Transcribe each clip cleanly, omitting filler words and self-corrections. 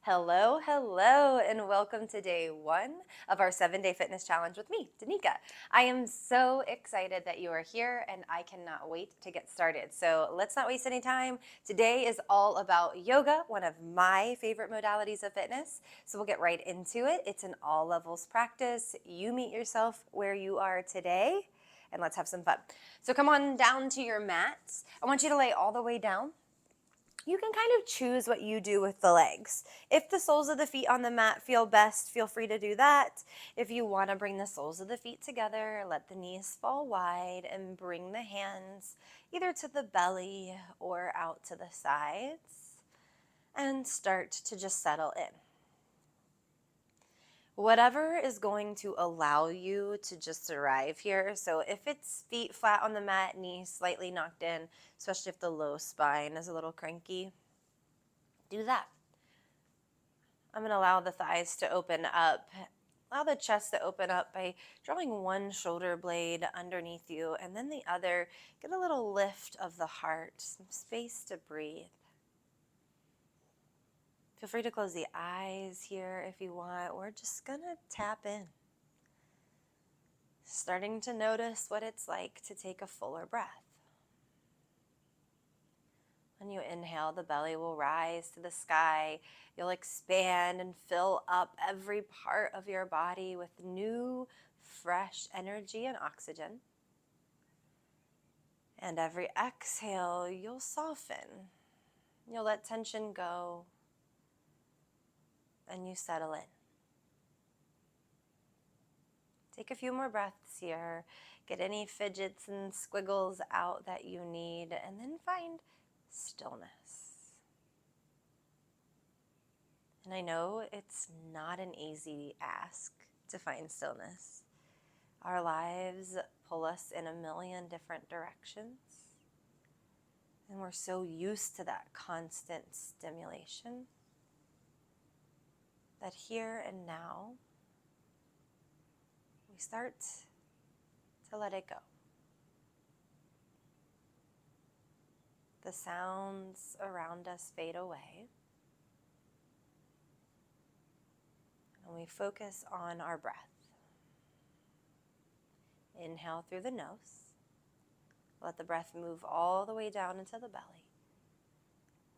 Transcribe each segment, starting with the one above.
Hello, hello, and welcome to day one of our 7-day fitness challenge with me, Danica. I am so excited that you are here and I cannot wait to get started. So let's not waste any time. Today is all about yoga, one of my favorite modalities of fitness. So we'll get right into it. It's an all levels practice. You meet yourself where you are today and let's have some fun. So come on down to your mats. I want you to lay all the way down. You can kind of choose what you do with the legs. If the soles of the feet on the mat feel best, feel free to do that. If you want to bring the soles of the feet together, let the knees fall wide and bring the hands either to the belly or out to the sides and start to just settle in. Whatever is going to allow you to just arrive here. So if it's feet flat on the mat, knees slightly knocked in, especially if the low spine is a little cranky, do that. I'm going to allow the thighs to open up, allow the chest to open up by drawing one shoulder blade underneath you and then the other. Get a little lift of the heart, some space to breathe. Feel free to close the eyes here if you want. We're just going to tap in. Starting to notice what it's like to take a fuller breath. When you inhale, the belly will rise to the sky. You'll expand and fill up every part of your body with new, fresh energy and oxygen. And every exhale, you'll soften. You'll let tension go. And you settle in. Take a few more breaths here. Get any fidgets and squiggles out that you need. And then find stillness. And I know it's not an easy ask to find stillness. Our lives pull us in a million different directions. And we're so used to that constant stimulation that here and now, we start to let it go. The sounds around us fade away. And we focus on our breath. Inhale through the nose. Let the breath move all the way down into the belly.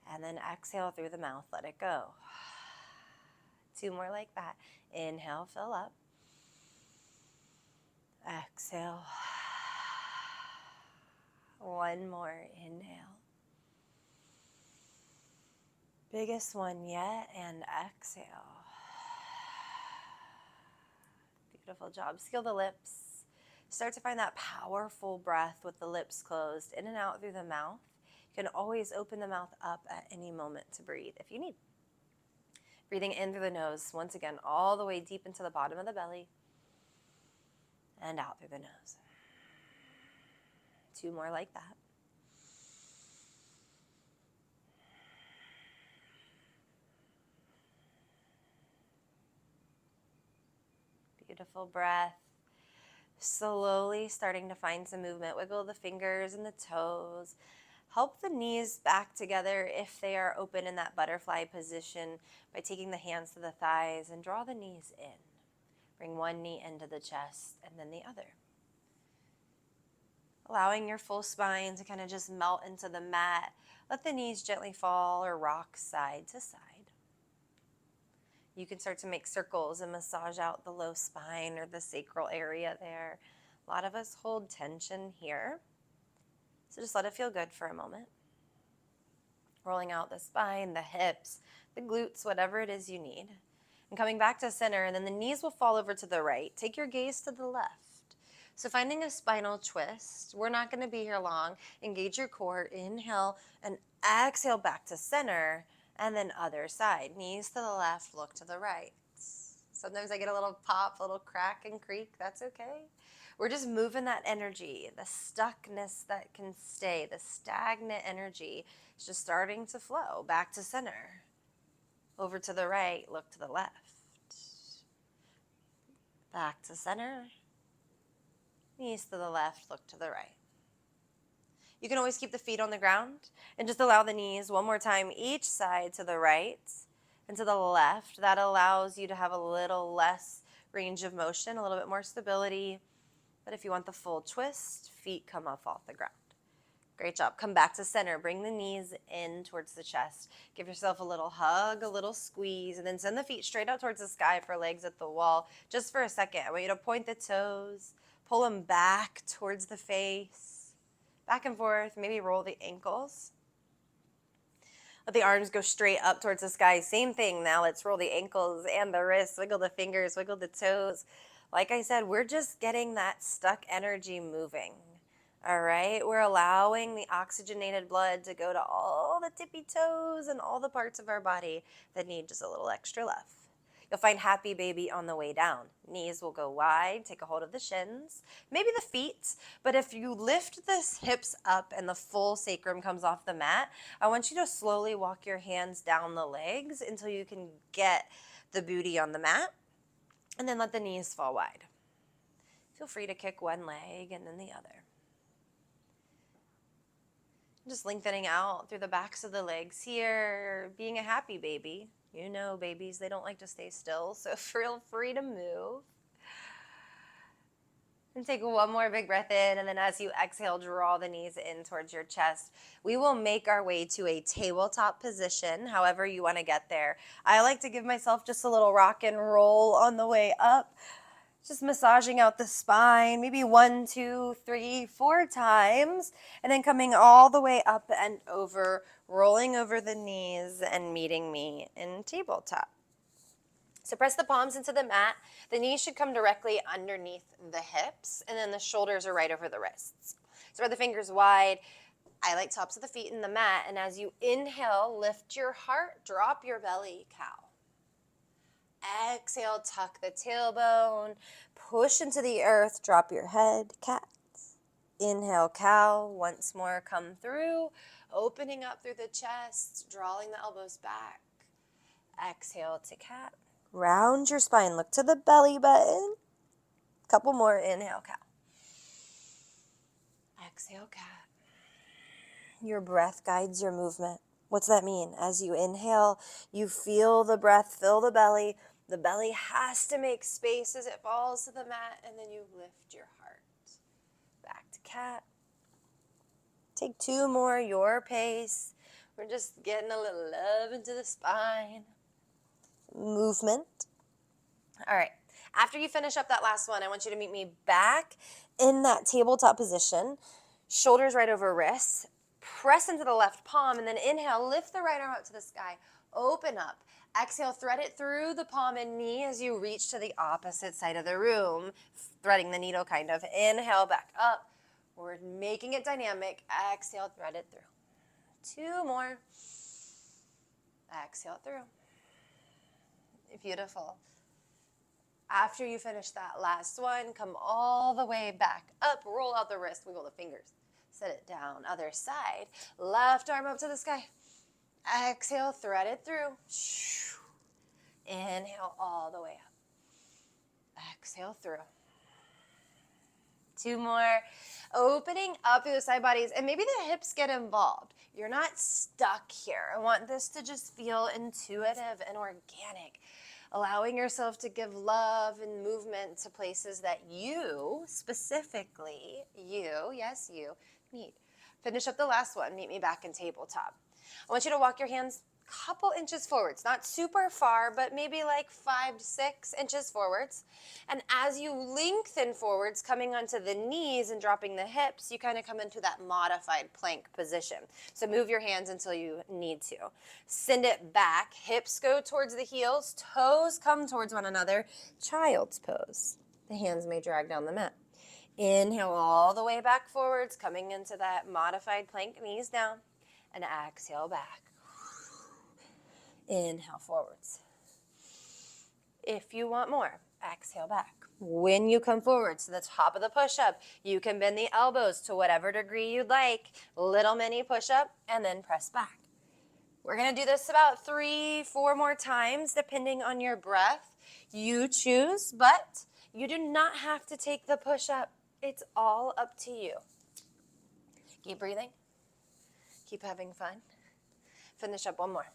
And then exhale through the mouth. Let it go. 2 more like that. Inhale, fill up. Exhale. 1 more. Inhale. Biggest one yet. And exhale. Beautiful job. Seal the lips. Start to find that powerful breath with the lips closed, in and out through the mouth. You can always open the mouth up at any moment to breathe if you need. Breathing in through the nose, once again, all the way deep into the bottom of the belly, and out through the nose. 2 more like that. Beautiful breath. Slowly starting to find some movement. Wiggle the fingers and the toes. Help the knees back together if they are open in that butterfly position by taking the hands to the thighs and draw the knees in. Bring one knee into the chest and then the other. Allowing your full spine to kind of just melt into the mat. Let the knees gently fall or rock side to side. You can start to make circles and massage out the low spine or the sacral area there. A lot of us hold tension here. So just let it feel good for a moment. Rolling out the spine, the hips, the glutes, whatever it is you need. And coming back to center, and then the knees will fall over to the right. Take your gaze to the left. So finding a spinal twist. We're not going to be here long. Engage your core. Inhale and exhale back to center. And then other side. Knees to the left, look to the right. Sometimes I get a little pop, a little crack and creak. That's okay. We're just moving that energy, the stuckness that can stay, the stagnant energy is just starting to flow back to center. Over to the right, look to the left. Back to center. Knees to the left, look to the right. You can always keep the feet on the ground and just allow the knees one more time each side to the right and to the left. That allows you to have a little less range of motion, a little bit more stability. But if you want the full twist, feet come up off the ground. Great job. Come back to center. Bring the knees in towards the chest. Give yourself a little hug, a little squeeze, and then send the feet straight out towards the sky for legs at the wall. Just for a second, I want you to point the toes, pull them back towards the face, back and forth, maybe roll the ankles. Let the arms go straight up towards the sky. Same thing. Now let's roll the ankles and the wrists, wiggle the fingers, wiggle the toes. Like I said, we're just getting that stuck energy moving. All right, we're allowing the oxygenated blood to go to all the tippy toes and all the parts of our body that need just a little extra love. You'll find happy baby on the way down. Knees will go wide, take a hold of the shins, maybe the feet, but if you lift the hips up and the full sacrum comes off the mat, I want you to slowly walk your hands down the legs until you can get the booty on the mat, and then let the knees fall wide. Feel free to kick one leg and then the other. Just lengthening out through the backs of the legs here, being a happy baby. You know babies, they don't like to stay still, so feel free to move. And take one more big breath in, and then as you exhale, draw the knees in towards your chest. We will make our way to a tabletop position, however you want to get there. I like to give myself just a little rock and roll on the way up. Just massaging out the spine, maybe 1, 2, 3, 4 times, and then coming all the way up and over, rolling over the knees and meeting me in tabletop. So press the palms into the mat. The knees should come directly underneath the hips, and then the shoulders are right over the wrists. Spread the fingers wide. I like tops of the feet in the mat, and as you inhale, lift your heart, drop your belly, cow. Exhale, tuck the tailbone, push into the earth, drop your head, cat. Inhale, cow. Once more, come through, opening up through the chest, drawing the elbows back. Exhale to cat. Round your spine, look to the belly button. Couple more, inhale, cow. Exhale, cat. Your breath guides your movement. What's that mean? As you inhale, you feel the breath fill the belly. The belly has to make space as it falls to the mat, and then you lift your heart. Back to cat. Take 2 more, your pace. We're just getting a little love into the spine. Movement. All right. After you finish up that last one, I want you to meet me back in that tabletop position. Shoulders right over wrists. Press into the left palm, and then inhale, lift the right arm up to the sky. Open up. Exhale, thread it through the palm and knee as you reach to the opposite side of the room, threading the needle kind of. Inhale, back up. We're making it dynamic. Exhale, thread it through. 2 more. Exhale through. Beautiful. After you finish that last one, come all the way back up. Roll out the wrist, wiggle the fingers. Set it down. Other side. Left arm up to the sky. Exhale, thread it through. Inhale all the way up. Exhale through. 2 more. Opening up through the side bodies, and maybe the hips get involved. You're not stuck here. I want this to just feel intuitive and organic. Allowing yourself to give love and movement to places that you, specifically, yes, you, need. Finish up the last one. Meet me back in tabletop. I want you to walk your hands a couple inches forwards, not super far, but maybe like 5 to 6 inches forwards. And as you lengthen forwards, coming onto the knees and dropping the hips, you kind of come into that modified plank position. So move your hands until you need to. Send it back. Hips go towards the heels. Toes come towards one another. Child's pose. The hands may drag down the mat. Inhale all the way back forwards, coming into that modified plank, knees down. And exhale back. Inhale forwards. If you want more, exhale back. When you come forward to the top of the push-up, you can bend the elbows to whatever degree you'd like. Little mini push-up, and then press back. We're going to do this about 3, 4 more times, depending on your breath. You choose, but you do not have to take the push-up. It's all up to you. Keep breathing. Keep having fun. Finish up 1 more.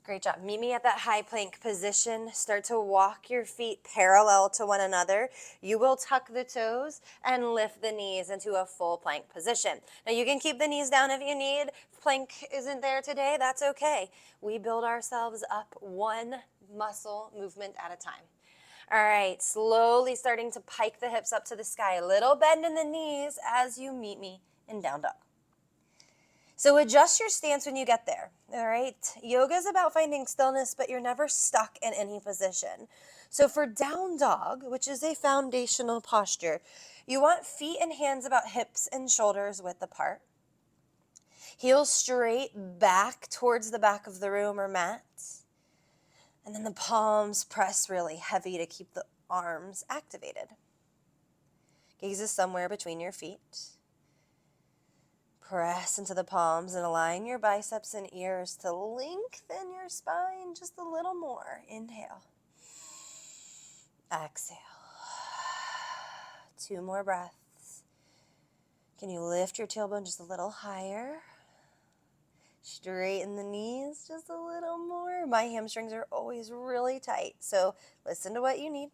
Great job. Meet me at that high plank position. Start to walk your feet parallel to one another. You will tuck the toes and lift the knees into a full plank position. Now you can keep the knees down if you need. If plank isn't there today, that's okay. We build ourselves up one muscle movement at a time. All right, slowly starting to pike the hips up to the sky. A little bend in the knees as you meet me in down dog. So adjust your stance when you get there, all right? Yoga is about finding stillness, but you're never stuck in any position. So for down dog, which is a foundational posture, you want feet and hands about hips and shoulders width apart. Heels straight back towards the back of the room or mat. And then the palms press really heavy to keep the arms activated. Gaze is somewhere between your feet. Press into the palms and align your biceps and ears to lengthen your spine just a little more. Inhale. Exhale. 2 more breaths. Can you lift your tailbone just a little higher? Straighten the knees just a little more. My hamstrings are always really tight, so listen to what you need.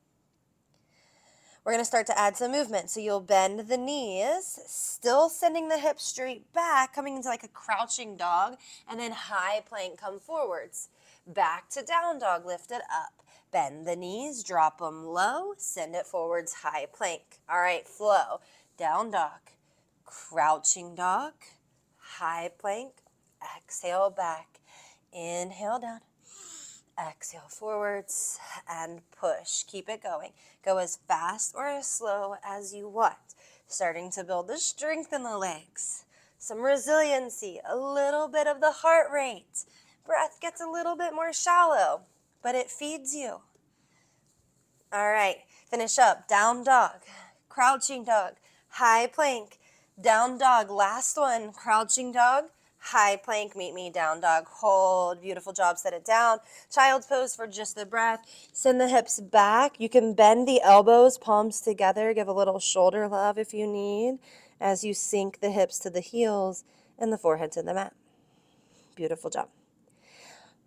We're going to start to add some movement. So you'll bend the knees, still sending the hips straight back, coming into like a crouching dog, and then high plank, come forwards. Back to down dog, lift it up. Bend the knees, drop them low, send it forwards, high plank. All right, flow. Down dog, crouching dog, high plank, exhale back. Inhale down. Exhale forwards and push. Keep it going. Go as fast or as slow as you want. Starting to build the strength in the legs. Some resiliency, a little bit of the heart rate. Breath gets a little bit more shallow, but it feeds you. All right, finish up. Down dog, crouching dog, high plank, down dog. Last one, crouching dog. High plank, meet me, down dog, hold, beautiful job, set it down. Child's pose for just the breath. Send the hips back. You can bend the elbows, palms together, give a little shoulder love if you need, as you sink the hips to the heels and the forehead to the mat. Beautiful job.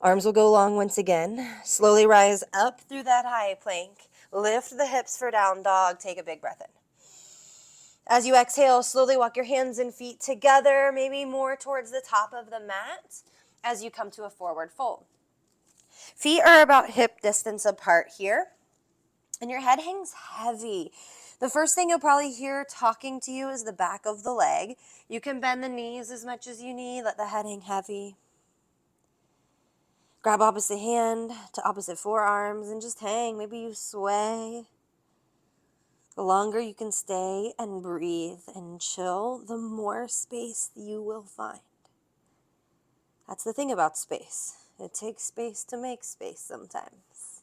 Arms will go long once again. Slowly rise up through that high plank. Lift the hips for down dog, take a big breath in. As you exhale, slowly walk your hands and feet together, maybe more towards the top of the mat as you come to a forward fold. Feet are about hip distance apart here, and your head hangs heavy. The first thing you'll probably hear talking to you is the back of the leg. You can bend the knees as much as you need, let the head hang heavy. Grab opposite hand to opposite forearms and just hang. Maybe you sway. The longer you can stay and breathe and chill, the more space you will find. That's the thing about space. It takes space to make space sometimes.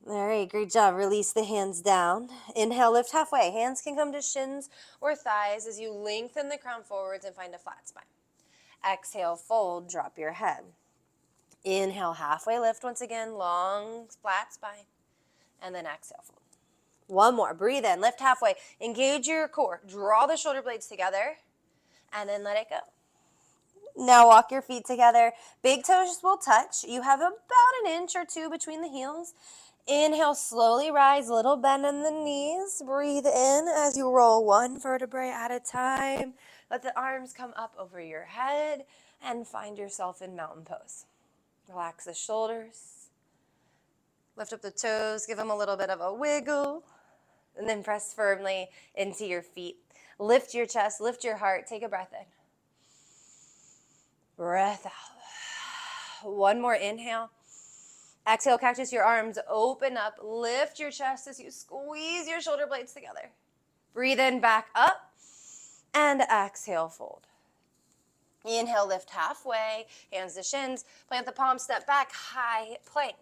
All right, great job. Release the hands down. Inhale, lift halfway. Hands can come to shins or thighs as you lengthen the crown forwards and find a flat spine. Exhale, fold, drop your head. Inhale, halfway lift once again, long, flat spine. And then exhale, fold. One more. Breathe in. Lift halfway. Engage your core. Draw the shoulder blades together. And then let it go. Now walk your feet together. Big toes will touch. You have about an inch or 2 between the heels. Inhale, slowly rise. Little bend in the knees. Breathe in as you roll 1 vertebrae at a time. Let the arms come up over your head and find yourself in mountain pose. Relax the shoulders. Lift up the toes. Give them a little bit of a wiggle. And then press firmly into your feet. Lift your chest, lift your heart. Take a breath in. Breath out. One more inhale. Exhale, cactus your arms. Open up. Lift your chest as you squeeze your shoulder blades together. Breathe in, back up. And exhale, fold. Inhale, lift halfway. Hands to shins. Plant the palms, step back. High plank.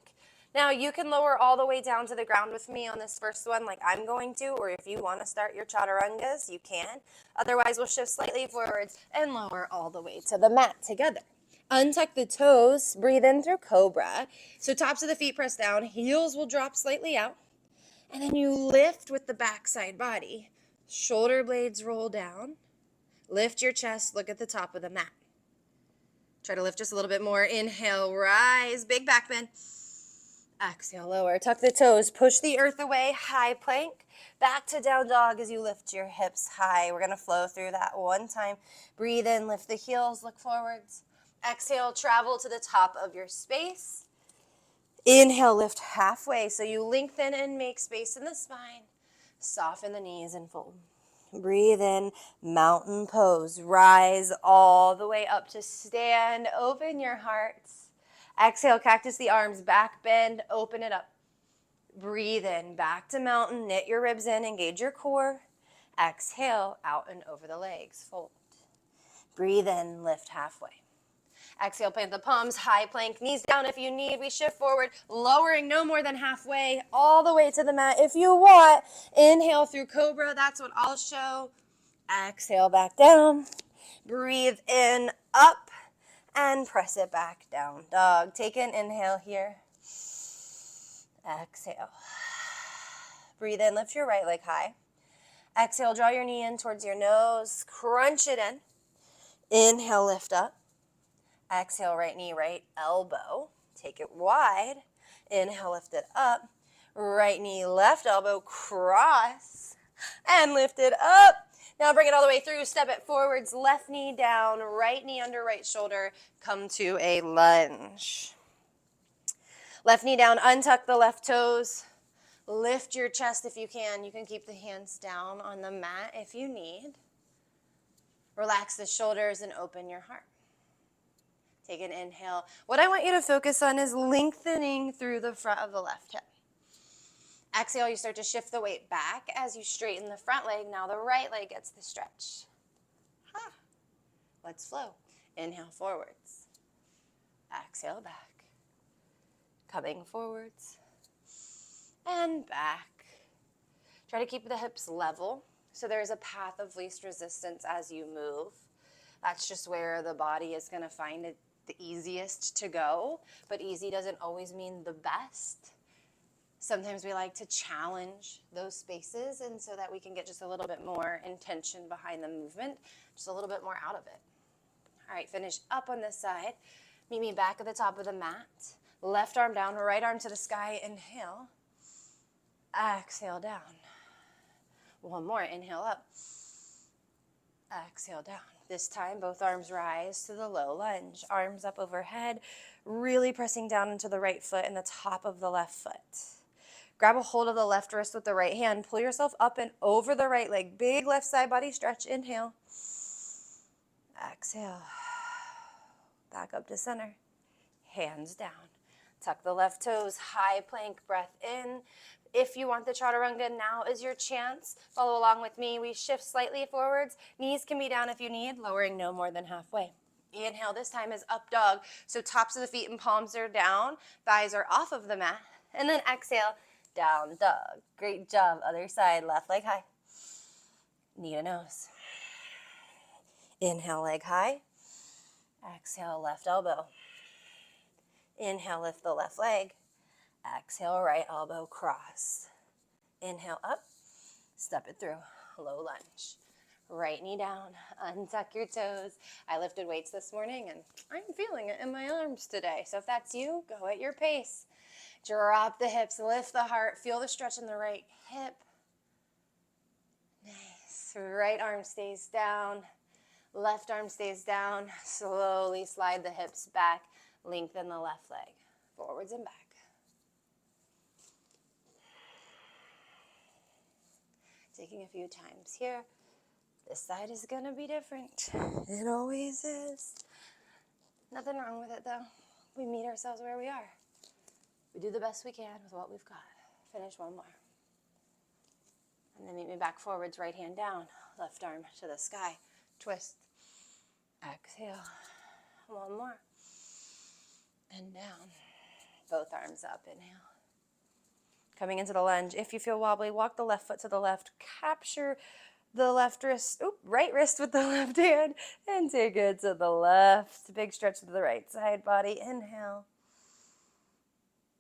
Now, you can lower all the way down to the ground with me on this first one like I'm going to, or if you want to start your chaturangas, you can. Otherwise, we'll shift slightly forwards and lower all the way to the mat together. Untuck the toes, breathe in through cobra. So tops of the feet press down, heels will drop slightly out, and then you lift with the backside body. Shoulder blades roll down. Lift your chest, look at the top of the mat. Try to lift just a little bit more. Inhale, rise, big back bend. Exhale, lower. Tuck the toes. Push the earth away. High plank. Back to down dog as you lift your hips high. We're going to flow through that one time. Breathe in, lift the heels, look forwards. Exhale, travel to the top of your space. Inhale, lift halfway. So you lengthen and make space in the spine. Soften the knees and fold. Breathe in, mountain pose. Rise all the way up to stand. Open your heart. Exhale, cactus the arms, back bend, open it up. Breathe in, back to mountain, knit your ribs in, engage your core. Exhale, out and over the legs, fold. Breathe in, lift halfway. Exhale, plant the palms, high plank, knees down if you need. We shift forward, lowering no more than halfway, all the way to the mat if you want. Inhale through cobra, that's what I'll show. Exhale, back down. Breathe in, up, and press it back down. Dog, take an inhale here. Exhale. Breathe in, lift your right leg high. Exhale, draw your knee in towards your nose. Crunch it in. Inhale, lift up. Exhale, right knee, right elbow. Take it wide. Inhale, lift it up. Right knee, left elbow, cross. And lift it up. Now bring it all the way through. Step it forwards. Left knee down. Right knee under right shoulder. Come to a lunge. Left knee down. Untuck the left toes. Lift your chest if you can. You can keep the hands down on the mat if you need. Relax the shoulders and open your heart. Take an inhale. What I want you to focus on is lengthening through the front of the left hip. Exhale, you start to shift the weight back as you straighten the front leg. Now the right leg gets the stretch. Let's flow. Inhale forwards. Exhale back. Coming forwards. And back. Try to keep the hips level so there's a path of least resistance as you move. That's just where the body is going to find it the easiest to go, but easy doesn't always mean the best. Sometimes we like to challenge those spaces, and so that we can get just a little bit more intention behind the movement, just a little bit more out of it. All right, finish up on this side. Meet me back at the top of the mat. Left arm down, right arm to the sky. Inhale. Exhale down. One more. Inhale up. Exhale down. This time, both arms rise to the low lunge. Arms up overhead, really pressing down into the right foot and the top of the left foot. Grab a hold of the left wrist with the right hand. Pull yourself up and over the right leg. Big left side body stretch. Inhale. Exhale. Back up to center. Hands down. Tuck the left toes. High plank. Breath in. If you want the chaturanga, now is your chance. Follow along with me. We shift slightly forwards. Knees can be down if you need, lowering no more than halfway. Inhale, this time is up dog. So tops of the feet and palms are down. Thighs are off of the mat. And then exhale, down dog. Great job. Other side, left leg high. Knee to nose. Inhale, leg high. Exhale, left elbow. Inhale, lift the left leg. Exhale, right elbow cross. Inhale up, step it through, low lunge. Right knee down, untuck your toes. I lifted weights this morning and I'm feeling it in my arms today. So if that's you, go at your pace. Drop the hips, lift the heart, feel the stretch in the right hip. Nice. Right arm stays down, left arm stays down. Slowly slide the hips back, lengthen the left leg, forwards and back. Taking a few times here. This side is going to be different. It always is. Nothing wrong with it, though. We meet ourselves where we are. We do the best we can with what we've got. Finish one more. And then meet me back forwards, right hand down, left arm to the sky. Twist. Exhale. One more. And down. Both arms up. Inhale. Coming into the lunge. If you feel wobbly, walk the left foot to the left. Capture the left wrist, right wrist with the left hand, and take it to the left. Big stretch to the right side body. Inhale.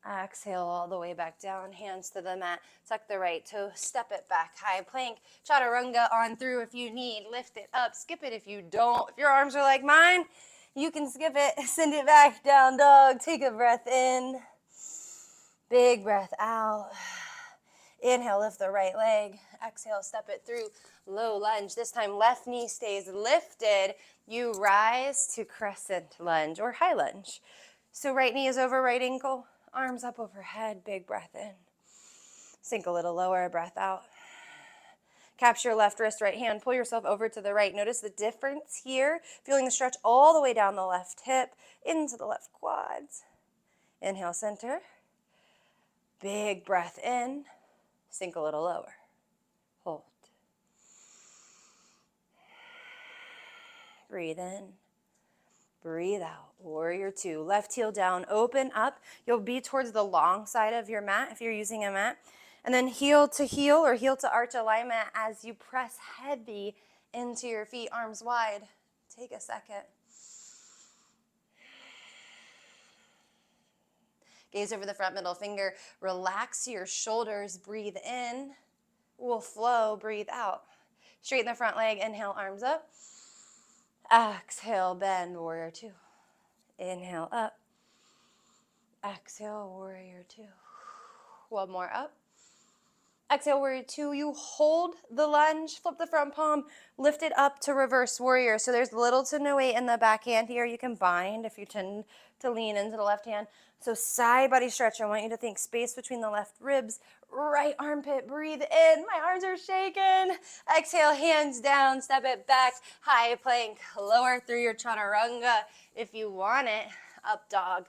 Exhale all the way back down. Hands to the mat. Tuck the right toe. Step it back. High plank. Chaturanga on through if you need. Lift it up. Skip it if you don't. If your arms are like mine, You can skip it, send it back, down dog. Take a breath in. Big breath out. Inhale, lift the right leg. Exhale, step it through. Low lunge. This time, left knee stays lifted. You rise to crescent lunge or high lunge. So right knee is over right ankle, arms up overhead, big breath in. Sink a little lower, breath out. Capture left wrist, right hand, pull yourself over to the right. Notice the difference here, feeling the stretch all the way down the left hip, into the left quads. Inhale, center. Big breath in, sink a little lower. Hold. Breathe in. Breathe out. Warrior two. Left heel down. Open up. You'll be towards the long side of your mat if you're using a mat. And then heel to heel or heel to arch alignment as you press heavy into your feet, arms wide. Take a second. Gaze over the front middle finger. Relax your shoulders. Breathe in. We'll flow. Breathe out. Straighten the front leg. Inhale, arms up. Exhale, bend, warrior two. Inhale, up. Exhale, warrior two. One more up. Exhale, warrior two. You hold the lunge, flip the front palm, lift it up to reverse warrior. So there's little to no weight in the back hand here. You can bind if you tend to lean into the left hand. So side body stretch. I want you to think space between the left ribs, right armpit. Breathe in. My arms are shaking. Exhale, hands down, step it back. High plank, lower through your chaturanga if you want it. Up dog,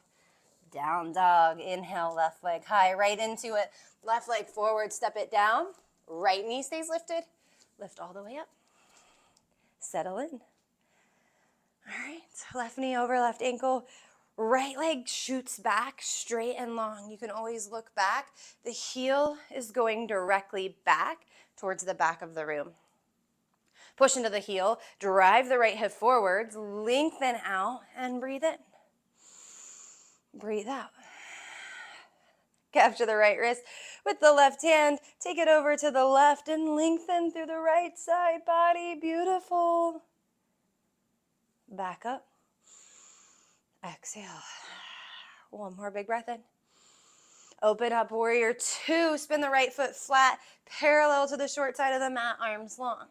down dog. Inhale, left leg high, right into it. Left leg forward, step it down. Right knee stays lifted. Lift all the way up. Settle in. All right, left knee over left ankle. Right leg shoots back, straight and long. You can always look back. The heel is going directly back towards the back of the room. Push into the heel, drive the right hip forwards, lengthen out, and breathe in. Breathe out. Capture the right wrist with the left hand. Take it over to the left and lengthen through the right side body. Beautiful. Back up. Exhale. One more big breath in. Open up, warrior two. Spin the right foot flat, parallel to the short side of the mat, arms long.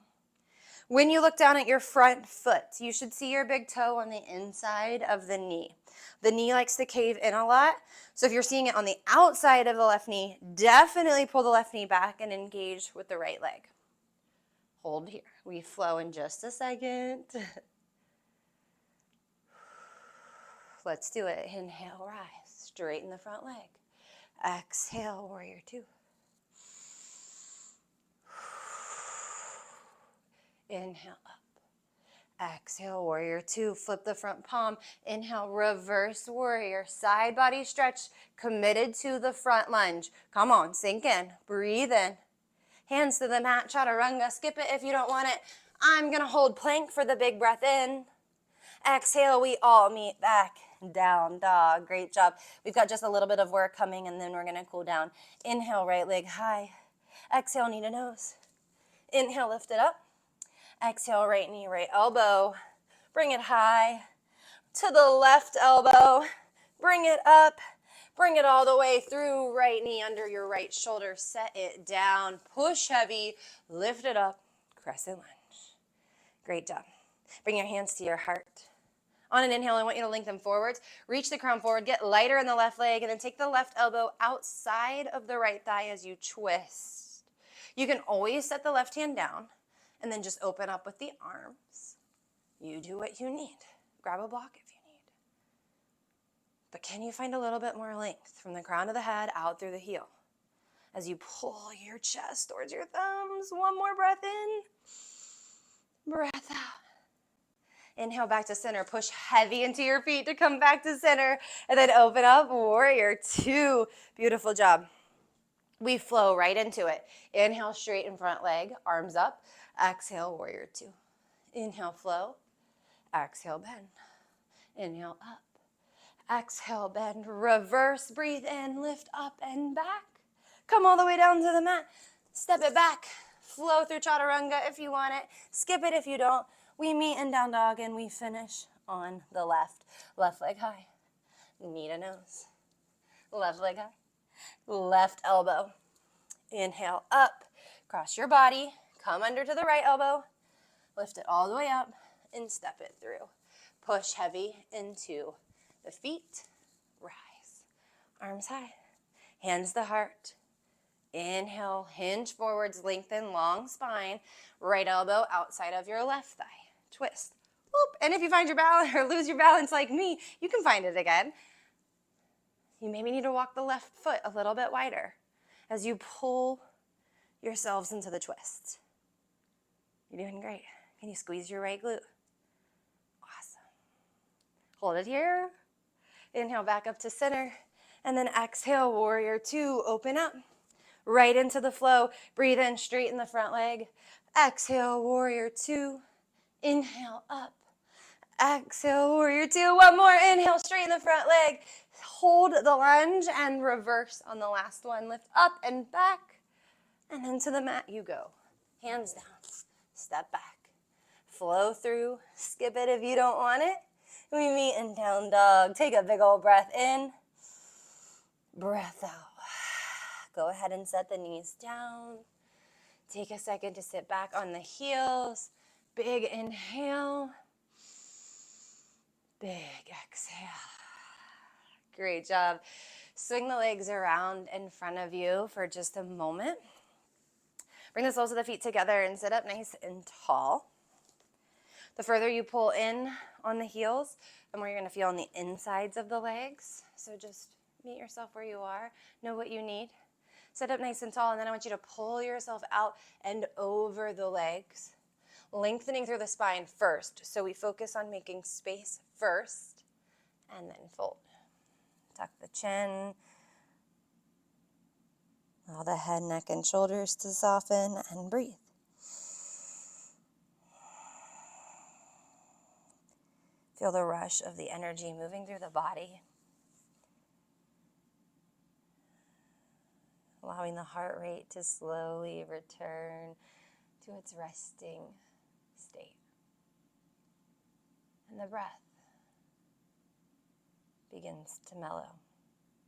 When you look down at your front foot, you should see your big toe on the inside of the knee. The knee likes to cave in a lot. So if you're seeing it on the outside of the left knee, definitely pull the left knee back and engage with the right leg. Hold here. We flow in just a second. Let's do it. Inhale, rise. Straighten the front leg. Exhale, warrior two. Inhale, up. Exhale, warrior two. Flip the front palm. Inhale, reverse warrior. Side body stretch, committed to the front lunge. Come on, sink in. Breathe in. Hands to the mat, chaturanga. Skip it if you don't want it. I'm going to hold plank for the big breath in. Exhale, we all meet back. Down dog. Great job. We've got just a little bit of work coming, and then we're going to cool down. Inhale, right leg high. Exhale, knee to nose. Inhale, lift it up. Exhale, right knee, right elbow. Bring it high to the left elbow. Bring it up. Bring it all the way through. Right knee under your right shoulder. Set it down. Push heavy. Lift it up. Crescent lunge. Great job. Bring your hands to your heart. On an inhale, I want you to lengthen forwards. Reach the crown forward. Get lighter in the left leg. And then take the left elbow outside of the right thigh as you twist. You can always set the left hand down. And then just open up with the arms. You do what you need. Grab a block if you need. But can you find a little bit more length from the crown of the head out through the heel? As you pull your chest towards your thumbs. One more breath in. Breath out. Inhale back to center. Push heavy into your feet to come back to center. And then open up, warrior two. Beautiful job. We flow right into it. Inhale, straighten front leg, arms up. Exhale, warrior two. Inhale, flow. Exhale, bend. Inhale, up. Exhale, bend. Reverse, breathe in, lift up and back. Come all the way down to the mat. Step it back. Flow through chaturanga if you want it. Skip it if you don't. We meet in down dog and we finish on the left. Left leg high, knee to nose. Left leg high, left elbow. Inhale up, cross your body, come under to the right elbow, lift it all the way up, and step it through. Push heavy into the feet, rise. Arms high, hands to heart. Inhale, hinge forwards, lengthen, long spine. Right elbow outside of your left thigh. Twist. Whoop. And if you find your balance or lose your balance like me, you can find it again. You maybe need to walk the left foot a little bit wider as you pull yourselves into the twist. You're doing great. Can you squeeze your right glute? Awesome. Hold it here. Inhale back up to center. And then exhale, warrior two, open up. Right into the flow. Breathe in, straighten the front leg. Exhale, warrior two. Inhale, up. Exhale, warrior two. One more. Inhale, straighten the front leg. Hold the lunge and reverse on the last one. Lift up and back. And then to the mat you go. Hands down. Step back. Flow through. Skip it if you don't want it. We meet in down dog. Take a big old breath in. Breath out. Go ahead and set the knees down. Take a second to sit back on the heels. Big inhale. Big exhale. Great job. Swing the legs around in front of you for just a moment. Bring the soles of the feet together and sit up nice and tall. The further you pull in on the heels, the more you're going to feel on the insides of the legs. So just meet yourself where you are. Know what you need. Sit up nice and tall, and then I want you to pull yourself out and over the legs, lengthening through the spine first. So we focus on making space first, and then fold. Tuck the chin. Allow the head, neck, and shoulders to soften, and breathe. Feel the rush of the energy moving through the body. Allowing the heart rate to slowly return to its resting state. And the breath begins to mellow,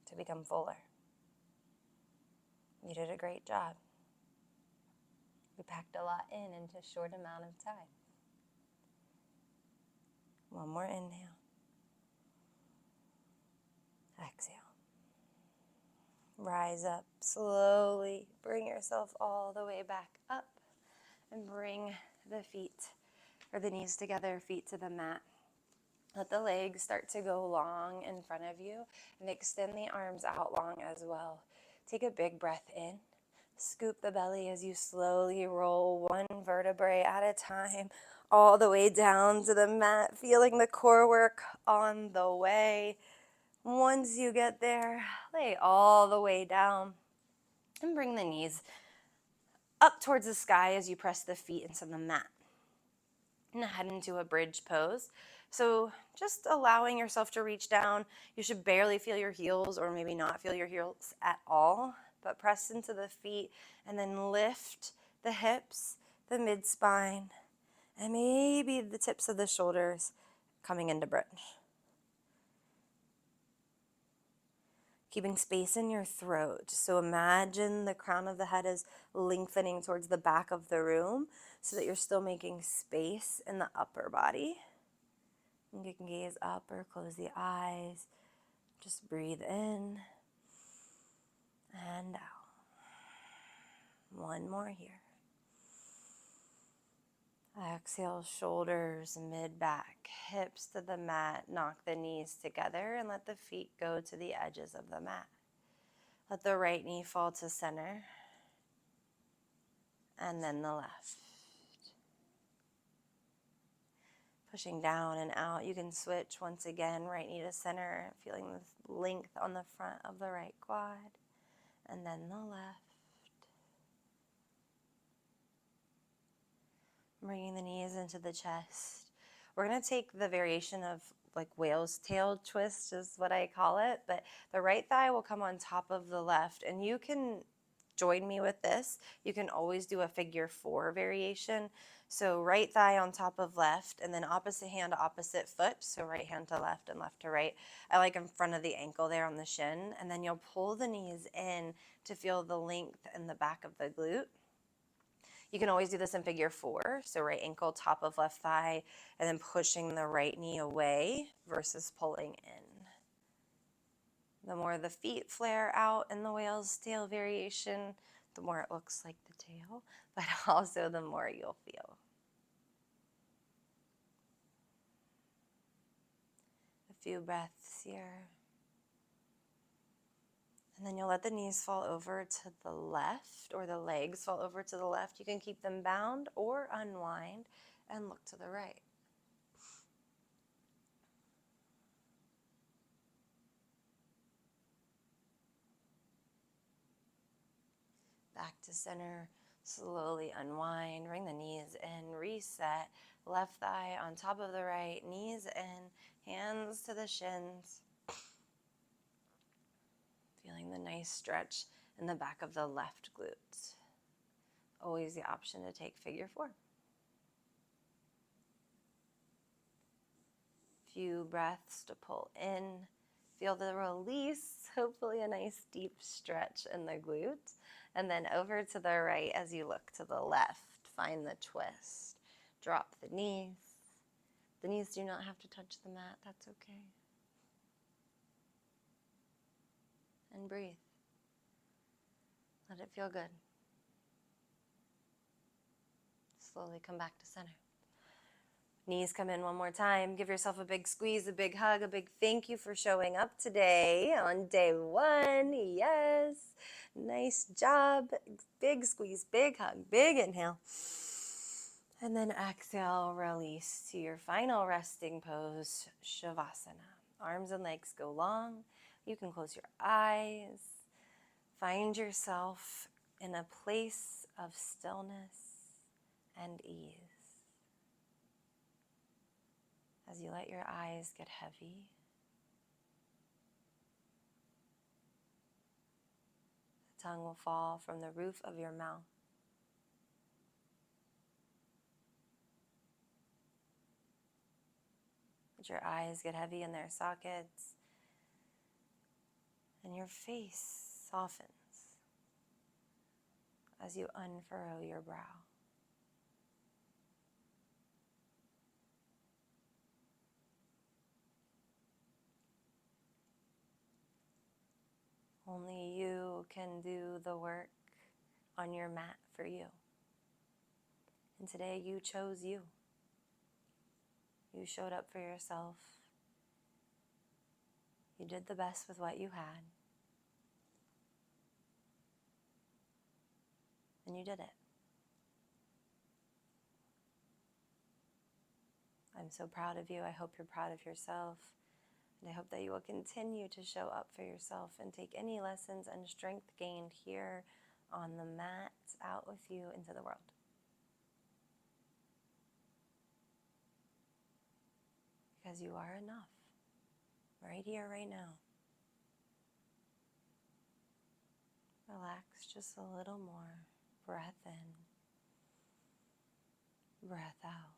to become fuller. You did a great job. We packed a lot into a short amount of time. One more inhale. Exhale. Rise up slowly. Bring yourself all the way back up. And bring the feet, or the knees together, feet to the mat. Let the legs start to go long in front of you. And extend the arms out long as well. Take a big breath in. Scoop the belly as you slowly roll one vertebrae at a time all the way down to the mat, feeling the core work on the way. Once you get there, lay all the way down and bring the knees up towards the sky as you press the feet into the mat. And head into a bridge pose. So just allowing yourself to reach down. You should barely feel your heels, or maybe not feel your heels at all, but press into the feet and then lift the hips, the mid-spine, and maybe the tips of the shoulders coming into bridge. Keeping space in your throat. So imagine the crown of the head is lengthening towards the back of the room so that you're still making space in the upper body. You can gaze up or close the eyes. Just breathe in and out. One more here. Exhale, shoulders, mid-back, hips to the mat. Knock the knees together and let the feet go to the edges of the mat. Let the right knee fall to center, and then the left. Pushing down and out. You can switch once again, right knee to center, feeling the length on the front of the right quad, and then the left. Bringing the knees into the chest. We're going to take the variation of like whale's tail twist is what I call it, but the right thigh will come on top of the left, and you can join me with this. You can always do a figure 4 variation. So right thigh on top of left, and then opposite hand to opposite foot. So right hand to left and left to right. I like in front of the ankle there on the shin. And then you'll pull the knees in to feel the length in the back of the glute. You can always do this in figure 4. So right ankle, top of left thigh, and then pushing the right knee away versus pulling in. The more the feet flare out in the whale's tail variation, the more it looks like the tail, but also the more you'll feel. A few breaths here. And then you'll let the knees fall over to the left, or the legs fall over to the left. You can keep them bound or unwind and look to the right. Back to center, slowly unwind, bring the knees in, reset, left thigh on top of the right, knees in, hands to the shins. Feeling the nice stretch in the back of the left glute. Always the option to take figure 4. Few breaths to pull in. Feel the release, hopefully a nice deep stretch in the glute. And then over to the right as you look to the left. Find the twist. Drop the knees. The knees do not have to touch the mat, that's okay. And breathe. Let it feel good. Slowly come back to center. Knees come in one more time. Give yourself a big squeeze, a big hug, a big thank you for showing up today on day 1. Yes. Nice job. Big squeeze, big hug, big inhale. And then exhale, release to your final resting pose, Shavasana. Arms and legs go long. You can close your eyes. Find yourself in a place of stillness and ease. As you let your eyes get heavy, the tongue will fall from the roof of your mouth. Let your eyes get heavy in their sockets, and your face softens as you unfurrow your brow. Only you can do the work on your mat for you. And today you chose you. You showed up for yourself. You did the best with what you had. And you did it. I'm so proud of you. I hope you're proud of yourself. And I hope that you will continue to show up for yourself and take any lessons and strength gained here on the mat out with you into the world. Because you are enough. Right here, right now. Relax just a little more. Breath in. Breath out.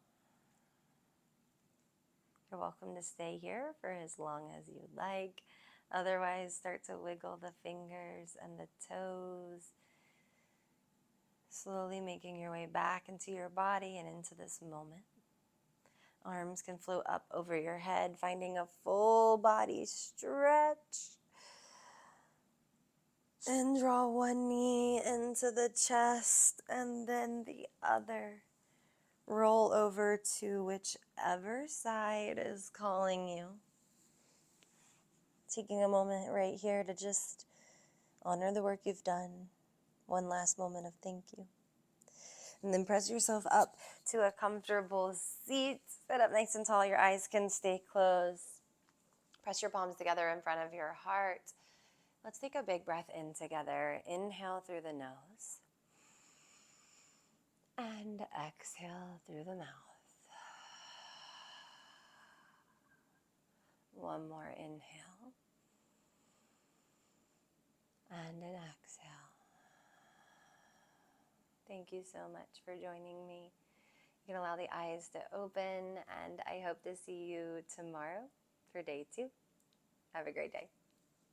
You're welcome to stay here for as long as you'd like. Otherwise, start to wiggle the fingers and the toes. Slowly making your way back into your body and into this moment. Arms can float up over your head, finding a full body stretch. And draw one knee into the chest and then the other. Roll over to whichever side is calling you. Taking a moment right here to just honor the work you've done. One last moment of thank you. And then press yourself up to a comfortable seat. Sit up nice and tall. Your eyes can stay closed. Press your palms together in front of your heart. Let's take a big breath in together. Inhale through the nose. And exhale through the mouth. One more inhale. And an exhale. Thank you so much for joining me. You can allow the eyes to open, and I hope to see you tomorrow for day 2. Have a great day.